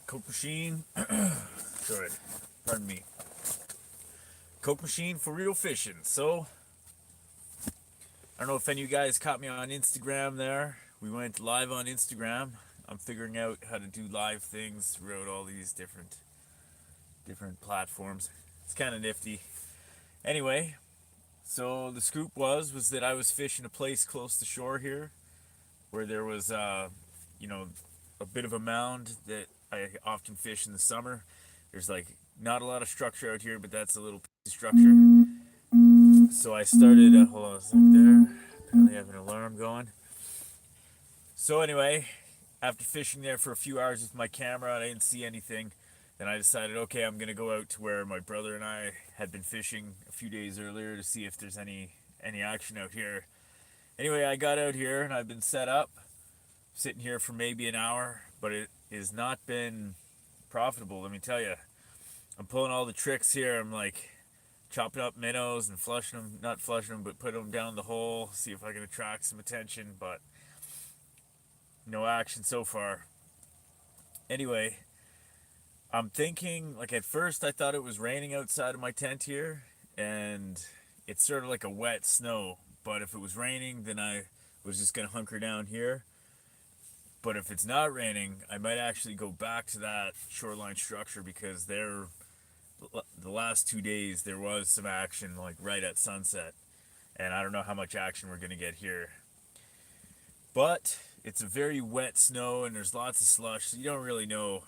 Coke machine. Sorry, pardon me. Coke machine for real fishing. So, I don't know if any of you guys caught me on Instagram there. We went live on Instagram. I'm figuring out how to do live things throughout all these different platforms. It's kind of nifty. Anyway, so the scoop was that I was fishing a place close to shore here where there was you know, a bit of a mound that I often fish in the summer. There's like not a lot of structure out here, but that's a little piece of structure. So I started. Hold on a sec there. Apparently, I have an alarm going. So anyway, after fishing there for a few hours with my camera, and I didn't see anything. Then I decided, okay, I'm gonna go out to where my brother and I had been fishing a few days earlier to see if there's any action out here. Anyway, I got out here and I've been set up, sitting here for maybe an hour, but it has not been profitable. Let me tell you, I'm pulling all the tricks here. I'm like chopping up minnows and flushing them, not flushing them, but putting them down the hole, see if I can attract some attention, but no action so far. Anyway, I'm thinking, like at first I thought it was raining outside of my tent here, and it's sort of like a wet snow, but if it was raining, then I was just gonna hunker down here. But if it's not raining, I might actually go back to that shoreline structure because the last 2 days there was some action like right at sunset, and I don't know how much action we're gonna get here. But it's a very wet snow and there's lots of slush, so you don't really know.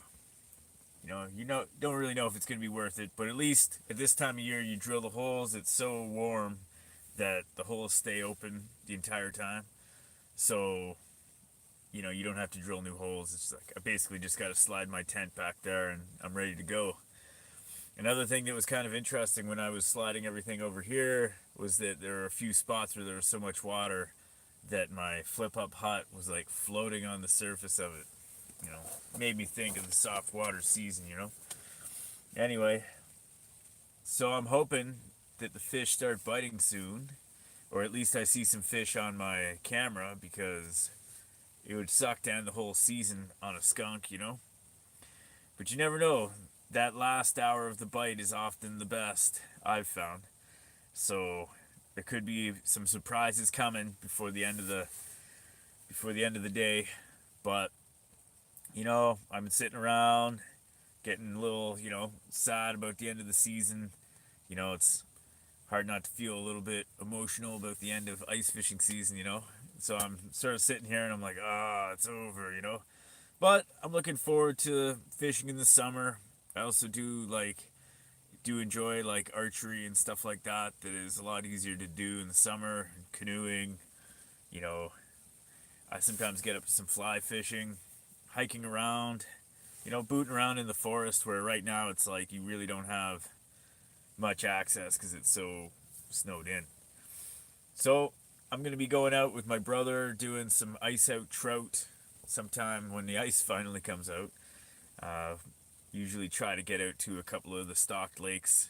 Don't really know if it's gonna be worth it. But at least at this time of year, you drill the holes. It's so warm that the holes stay open the entire time. So you don't have to drill new holes. It's like I basically just got to slide my tent back there and I'm ready to go. Another thing that was kind of interesting when I was sliding everything over here was that there were a few spots where there was so much water that my flip up hut was like floating on the surface of it. Made me think of the soft water season. Anyway, so I'm hoping that the fish start biting soon, or at least I see some fish on my camera because it would suck to end the whole season on a skunk. But you never know. That last hour of the bite is often the best, I've found. So there could be some surprises coming before the end of the day. But I've been sitting around getting a little, sad about the end of the season. It's hard not to feel a little bit emotional about the end of ice fishing season. So I'm sort of sitting here and I'm like, it's over. But I'm looking forward to fishing in the summer. I also do enjoy like archery and stuff like that. That is a lot easier to do in the summer. Canoeing, you know. I sometimes get up to some fly fishing, hiking around, booting around in the forest where right now it's like you really don't have much access because it's so snowed in. So I'm gonna be going out with my brother doing some ice out trout sometime when the ice finally comes out. Uh, Usually try to get out to a couple of the stocked lakes,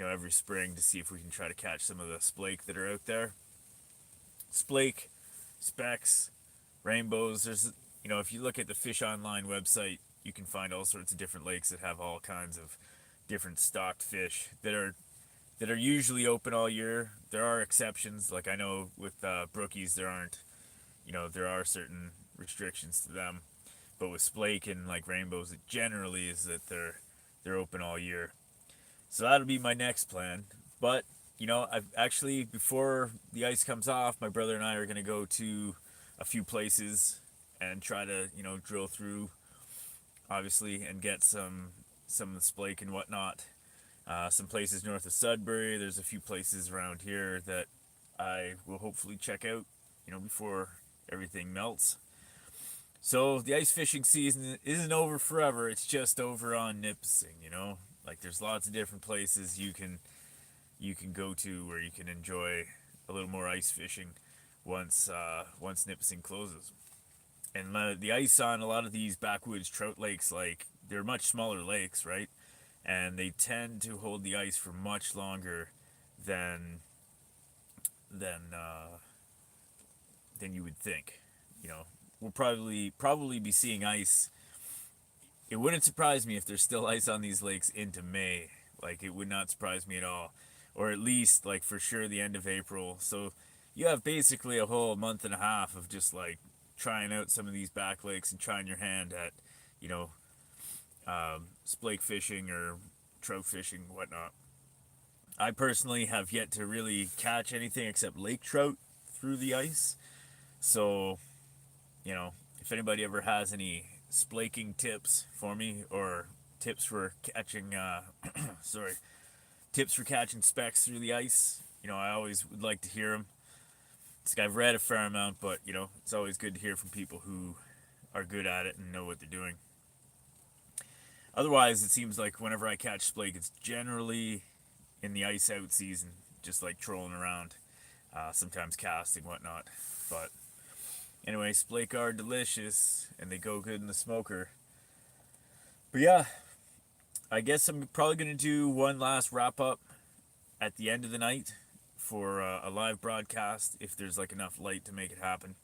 every spring to see if we can try to catch some of the splake that are out there. Splake, specks, rainbows. If you look at the Fish Online website, you can find all sorts of different lakes that have all kinds of different stocked fish that are usually open all year. There are exceptions, like I know with brookies there aren't. There are certain restrictions to them, but with splake and like rainbows, it generally is that they're open all year. So that'll be my next plan. But I've actually, before the ice comes off, my brother and I are gonna go to a few places and try to drill through, obviously, and get some of the splake and whatnot. Some places north of Sudbury. There's a few places around here that I will hopefully check out, before everything melts. So the ice fishing season isn't over forever. It's just over on Nipissing. Like there's lots of different places you can go to where you can enjoy a little more ice fishing once Nipissing closes. And the ice on a lot of these backwoods trout lakes, like they're much smaller lakes, right? And they tend to hold the ice for much longer than than uh, than you would think. We'll probably be seeing ice it wouldn't surprise me if there's still ice on these lakes into May. Like, it would not surprise me at all. Or at least, like, for sure the end of April. So you have basically a whole month and a half of just, like, trying out some of these back lakes and trying your hand at, you know, splake fishing or trout fishing, whatnot. I personally have yet to really catch anything except lake trout through the ice. So, you know, if anybody ever has any splaking tips for me or tips for catching, sorry, tips for catching specks through the ice, you know, I always would like to hear them. I've read a fair amount, but, you know, it's always good to hear from people who are good at it and know what they're doing. Otherwise, it seems like whenever I catch splake, it's generally in the ice out season, just like trolling around, sometimes casting, whatnot. But anyway, splake are delicious and they go good in the smoker. But yeah, I guess I'm probably going to do one last wrap up at the end of the night for a live broadcast if there's like enough light to make it happen.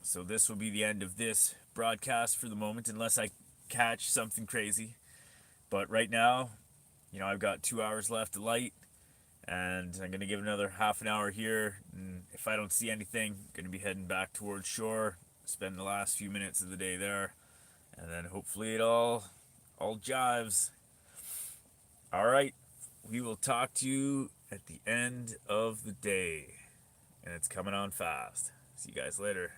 So this will be the end of this broadcast for the moment, unless I catch something crazy. But right now, you know, I've got 2 hours left of light, and I'm going to give another half an hour here. And if I don't see anything, I'm going to be heading back towards shore, spend the last few minutes of the day there, and then hopefully it all jives. All right, we will talk to you at the end of the day, and it's coming on fast. See you guys later.